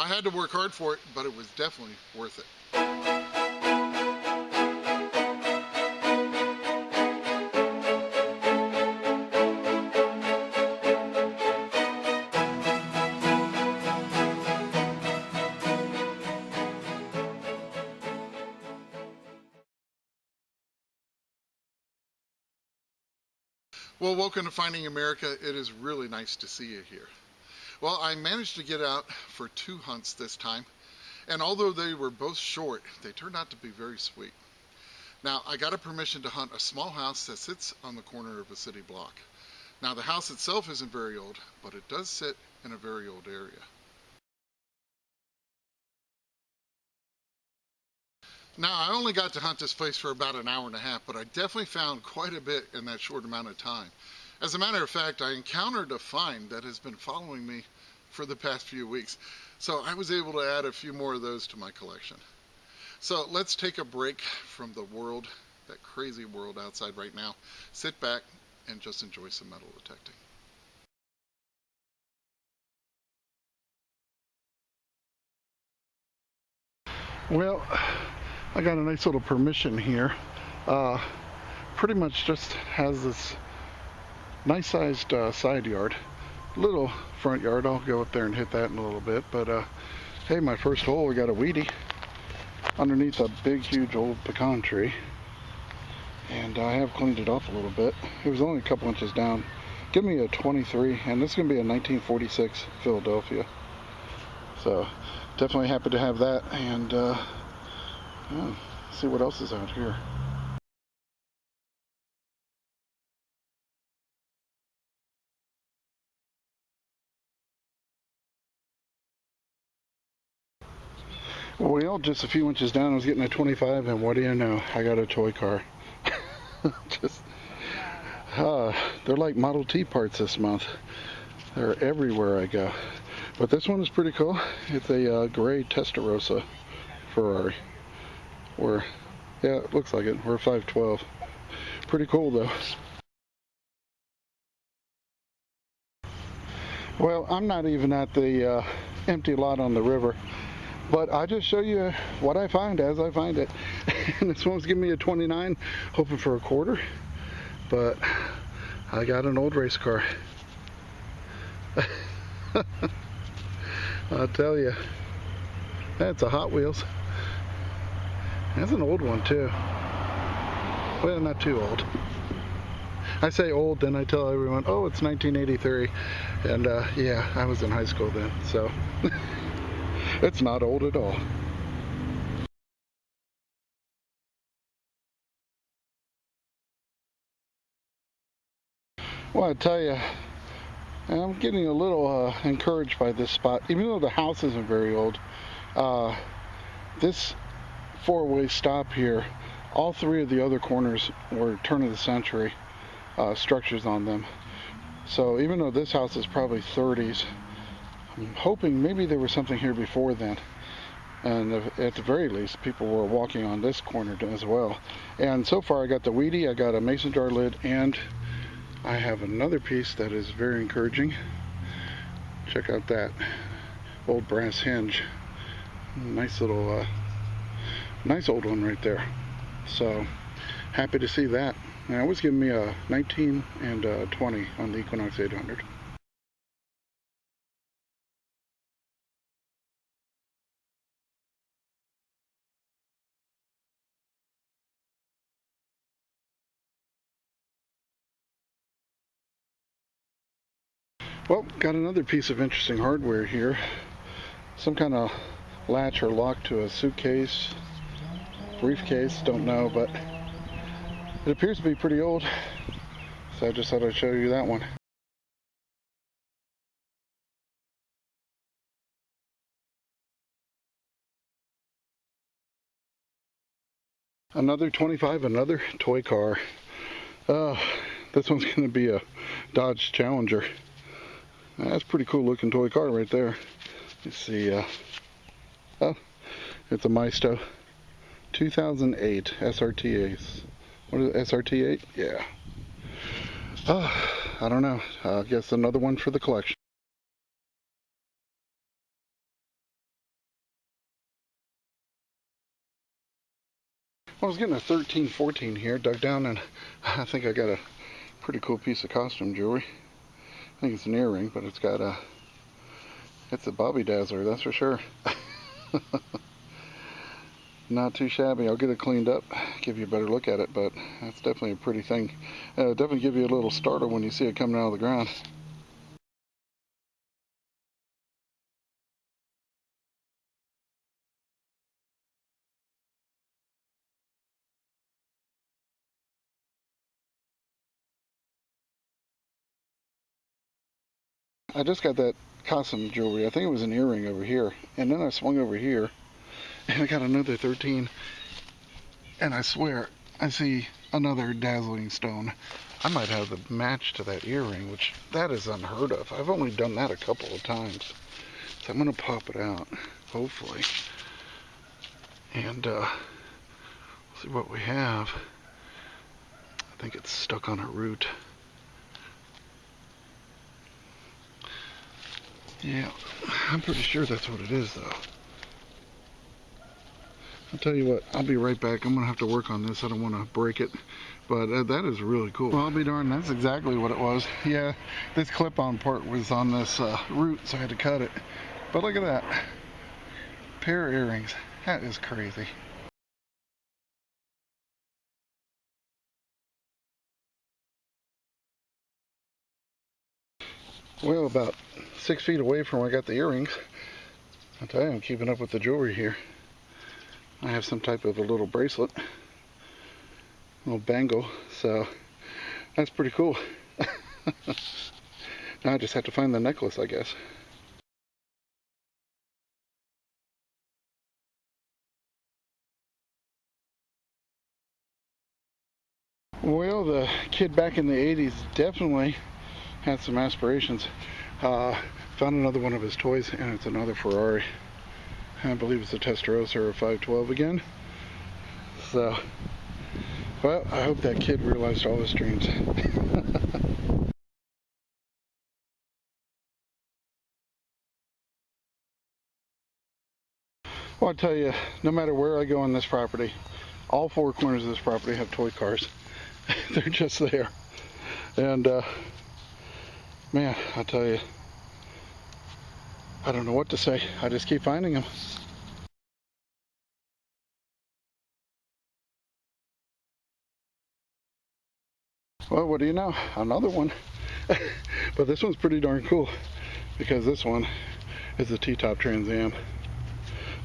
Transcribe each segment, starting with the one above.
I had to work hard for it, but it was definitely worth it. Well, welcome to Finding America. It is really nice to see you here. Well, I managed to get out for 2 hunts this time, and although they were both short, they turned out to be very sweet. Now, I got a permission to hunt a small house that sits on the corner of a city block. Now, the house itself isn't very old, but it does sit in a very old area. Now, I only got to hunt this place for about an hour and a half, but I definitely found quite a bit in that short amount of time. As a matter of fact, I encountered a find that has been following me for the past few weeks, so I was able to add a few more of those to my collection. So let's take a break from the world, that crazy world outside right now, sit back and just enjoy some metal detecting. Well, I got a nice little permission here. Pretty much just has this nice sized side yard, little front yard. I'll go up there and hit that in a little bit, but hey, my first hole, we got a weedie underneath a big huge old pecan tree, and I have cleaned it off a little bit. It was only a couple inches down. Give me a 23, and this is going to be a 1946 Philadelphia, so definitely happy to have that. And yeah, see what else is out here. Well, just a few inches down, I was getting a 25, and what do you know? I got a toy car. Just, they're like Model T parts this month. They're everywhere I go. But this one is pretty cool. It's a gray Testarossa Ferrari. Yeah, it looks like it. We're 512. Pretty cool though. Well, I'm not even at the empty lot on the river, but I just show you what I find as I find it. And this one's giving me a 29, hoping for a quarter, but I got an old race car. I'll tell you, that's a Hot Wheels. That's an old one too. Well, not too old. I say old, then I tell everyone, oh, it's 1983. And yeah, I was in high school then, so it's not old at all. Well, I tell you, I'm getting a little encouraged by this spot. Even though the house isn't very old, this four-way stop here, all three of the other corners were turn of the century structures on them. So even though this house is probably 30s, I'm hoping maybe there was something here before then. And at the very least, people were walking on this corner as well. And so far I got the weedy, I got a mason jar lid, and I have another piece that is very encouraging. Check out that old brass hinge. Nice little, nice old one right there. So happy to see that. Now it was giving me a 19 and a 20 on the Equinox 800. Well, got another piece of interesting hardware here. Some kind of latch or lock to a suitcase, briefcase, don't know, but it appears to be pretty old. So I just thought I'd show you that one. Another 25, another toy car. This one's going to be a Dodge Challenger. That's a pretty cool looking toy car right there. You see, oh, it's a Maisto 2008 SRT8. What is it, SRT8? Yeah. I don't know. I guess another one for the collection. I was getting a 13-14 here, dug down, and I think I got a pretty cool piece of costume jewelry. I think it's an earring, but it's a Bobby Dazzler, that's for sure. Not too shabby. I'll get it cleaned up, give you a better look at it, but that's definitely a pretty thing. It'll definitely give you a little startle when you see it coming out of the ground. I just got that costume jewelry. I think it was an earring over here. And then I swung over here and I got another 13. And I swear, I see another dazzling stone. I might have the match to that earring, which that is unheard of. I've only done that a couple of times. So I'm going to pop it out, hopefully. And see what we have. I think it's stuck on a root. Yeah, I'm pretty sure that's what it is, though. I'll tell you what, I'll be right back. I'm going to have to work on this. I don't want to break it. But that is really cool. Well, I'll be darned, that's exactly what it was. Yeah, this clip-on part was on this root, so I had to cut it. But look at that. Pair of earrings. That is crazy. Well, about 6 feet away from where I got the earrings, I'll tell you, I'm keeping up with the jewelry here. I have some type of a little bracelet, little bangle, so that's pretty cool. Now I just have to find the necklace, I guess. Well, the kid back in the 80s definitely had some aspirations. Found another one of his toys, and it's another Ferrari. I believe it's a Testarossa or a 512 again. So, well, I hope that kid realized all his dreams. Well, I'll tell you, no matter where I go on this property, all four corners of this property have toy cars. They're just there. And, man, I'll tell you, I don't know what to say. I just keep finding them. Well, what do you know? Another one. But this one's pretty darn cool because this one is a T-top Trans Am.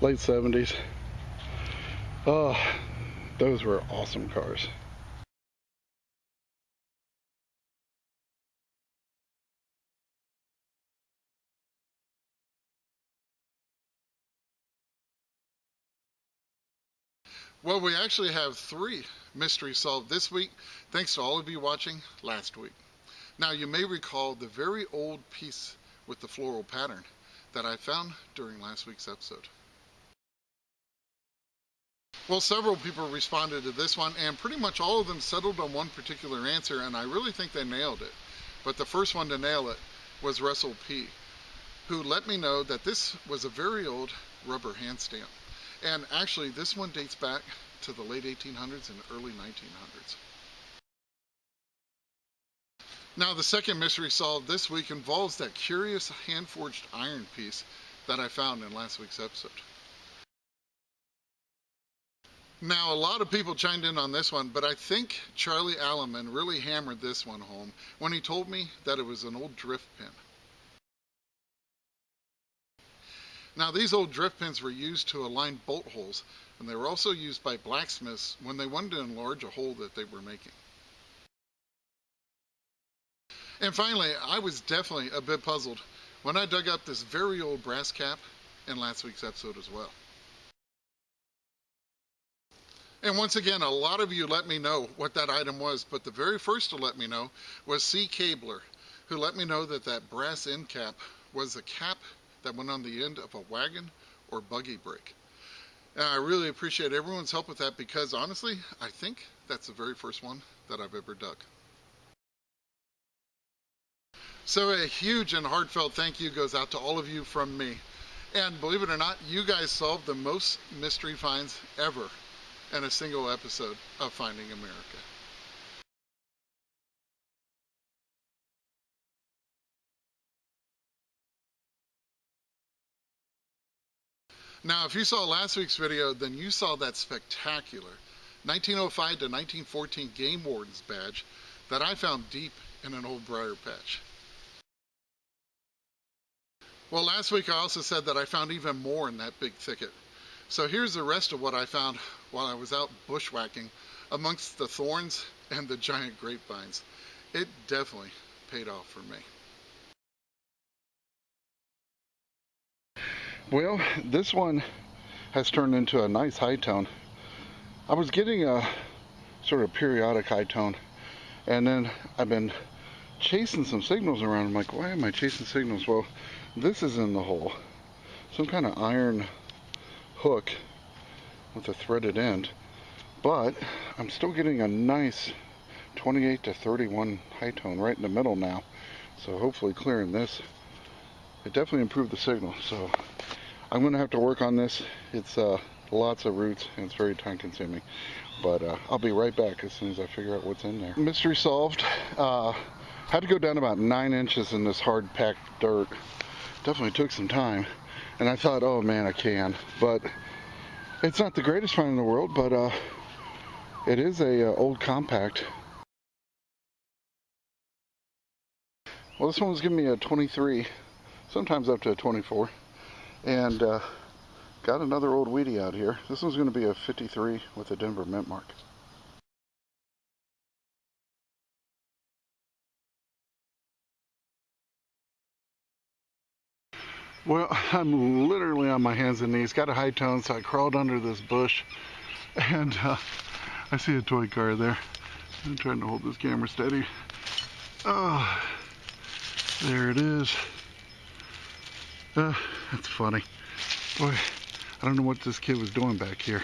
Late 70s. Oh, those were awesome cars. Well, we actually have 3 mysteries solved this week, thanks to all of you watching last week. Now, you may recall the very old piece with the floral pattern that I found during last week's episode. Well, several people responded to this one, and pretty much all of them settled on one particular answer, and I really think they nailed it. But the first one to nail it was Russell P., who let me know that this was a very old rubber hand stamp. And actually, this one dates back to the late 1800s and early 1900s. Now, the second mystery solved this week involves that curious hand-forged iron piece that I found in last week's episode. Now, a lot of people chimed in on this one, but I think Charlie Alleman really hammered this one home when he told me that it was an old drift pin. Now, these old drift pins were used to align bolt holes, and they were also used by blacksmiths when they wanted to enlarge a hole that they were making. And finally, I was definitely a bit puzzled when I dug up this very old brass cap in last week's episode as well. And once again, a lot of you let me know what that item was, but the very first to let me know was C. Cabler, who let me know that that brass end cap was a cap that went on the end of a wagon or buggy brake. And I really appreciate everyone's help with that because honestly, I think that's the very first one that I've ever dug. So a huge and heartfelt thank you goes out to all of you from me. And believe it or not, you guys solved the most mystery finds ever in a single episode of Finding America. Now, if you saw last week's video, then you saw that spectacular 1905 to 1914 Game Warden's badge that I found deep in an old briar patch. Well, last week I also said that I found even more in that big thicket. So here's the rest of what I found while I was out bushwhacking amongst the thorns and the giant grapevines. It definitely paid off for me. Well, this one has turned into a nice high tone. I was getting a sort of periodic high tone, and then I've been chasing some signals around. I'm like, why am I chasing signals? Well, this is in the hole. Some kind of iron hook with a threaded end, but I'm still getting a nice 28 to 31 high tone right in the middle now. So hopefully clearing this, it definitely improved the signal. So I'm going to have to work on this. It's lots of roots and it's very time consuming, but I'll be right back as soon as I figure out what's in there. Mystery solved. Had to go down about 9 inches in this hard packed dirt. Definitely took some time, and I thought, oh man, I can, but it's not the greatest find in the world, but it is a old compact. Well, this one was giving me a 23, sometimes up to a 24. And got another old weedy out here. This one's going to be a 53 with a Denver mint mark. Well, I'm literally on my hands and knees. Got a high tone, so I crawled under this bush, and I see a toy car there. I'm trying to hold this camera steady. Oh, there it is. That's funny. Boy, I don't know what this kid was doing back here.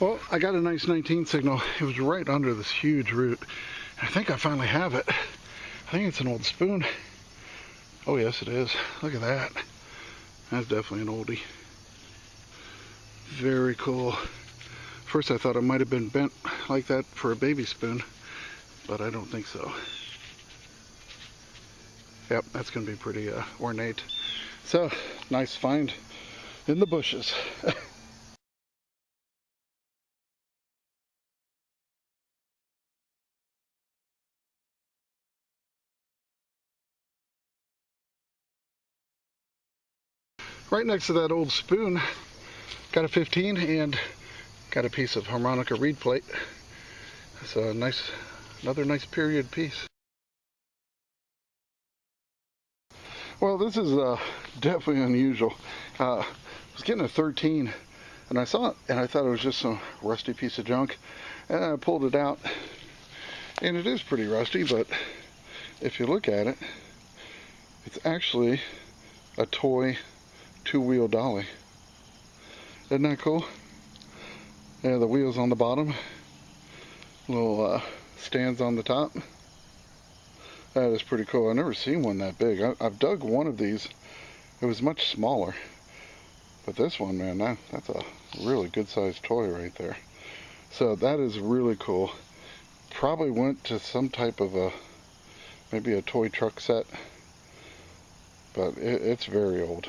Well, I got a nice 19 signal. It was right under this huge root. I think I finally have it. I think it's an old spoon. Oh yes, it is. Look at that. That's definitely an oldie. Very cool. First I thought it might have been bent like that for a baby spoon, but I don't think so. Yep, that's going to be pretty ornate. So, nice find in the bushes. Right next to that old spoon, got a 15 and got a piece of harmonica reed plate. It's a nice, another nice period piece. Well, this is definitely unusual. I was getting a 13 and I saw it and I thought it was just some rusty piece of junk, and I pulled it out and it is pretty rusty, but if you look at it, it's actually a toy two-wheel dolly. Isn't that cool? Yeah, the wheels on the bottom, little stands on the top. That is pretty cool. I've never seen one that big. I've dug one of these. It was much smaller. But this one, man, that's a really good sized toy right there. So that is really cool. Probably went to some type of maybe a toy truck set. But it's very old.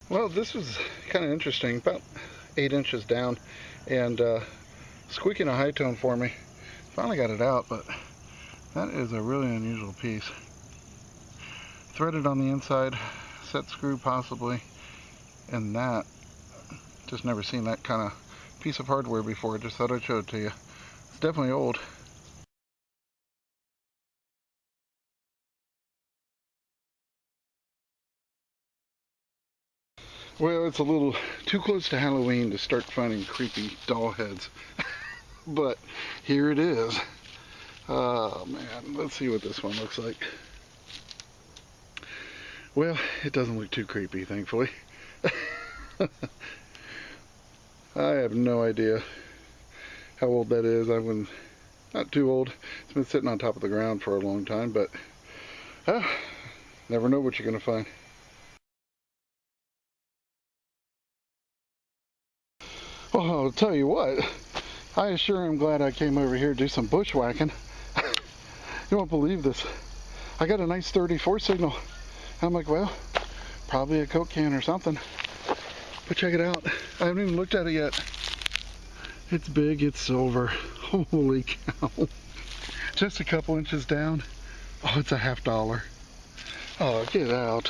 Well, this was kind of interesting, about 8 inches down, and squeaking a high tone for me. Finally got it out, but that is a really unusual piece. Threaded on the inside, set screw possibly, and that, just never seen that kind of piece of hardware before. Just thought I'd show it to you. It's definitely old. Well, it's a little too close to Halloween to start finding creepy doll heads. But here it is. Oh man, let's see what this one looks like. Well, it doesn't look too creepy, thankfully. I have no idea how old that is. I wouldn't, not too old. It's been sitting on top of the ground for a long time, but never know what you're gonna find. Well, I'll tell you what, I sure am glad I came over here to do some bushwhacking. You won't believe this. I got a nice 34 signal. I'm like, well, probably a Coke can or something. But check it out. I haven't even looked at it yet. It's big, it's silver. Holy cow. Just a couple inches down. Oh, it's a $50. Oh, get out.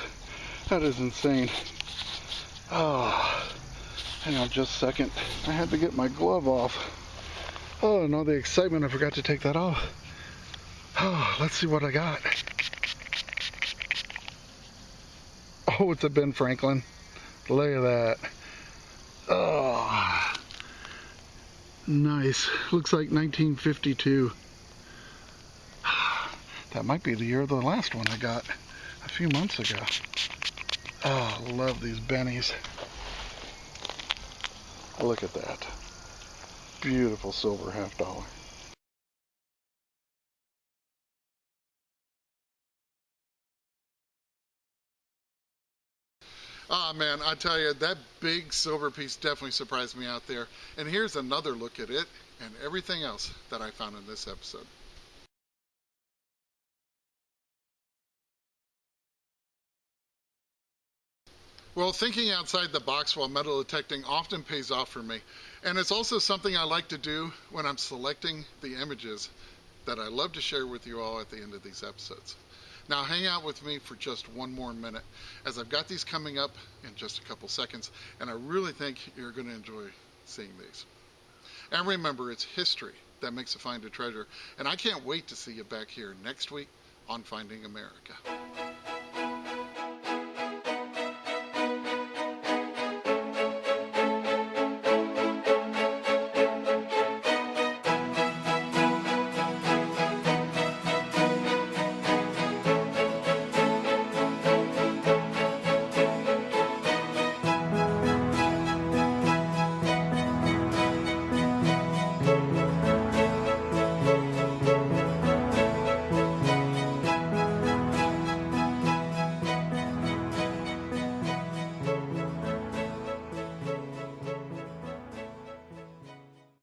That is insane. Oh, hang on just a second. I had to get my glove off. Oh, and all the excitement, I forgot to take that off. Oh, let's see what I got. Oh, it's a Ben Franklin. Look at that. Oh, nice. Looks like 1952. That might be the year of the last one I got a few months ago. Oh, I love these bennies. Look at that. Beautiful silver $50. Ah, man, I tell you, that big silver piece definitely surprised me out there. And here's another look at it and everything else that I found in this episode. Well, thinking outside the box while metal detecting often pays off for me. And it's also something I like to do when I'm selecting the images that I love to share with you all at the end of these episodes. Now hang out with me for just one more minute, as I've got these coming up in just a couple seconds, and I really think you're going to enjoy seeing these. And remember, it's history that makes a find a treasure, and I can't wait to see you back here next week on Finding America.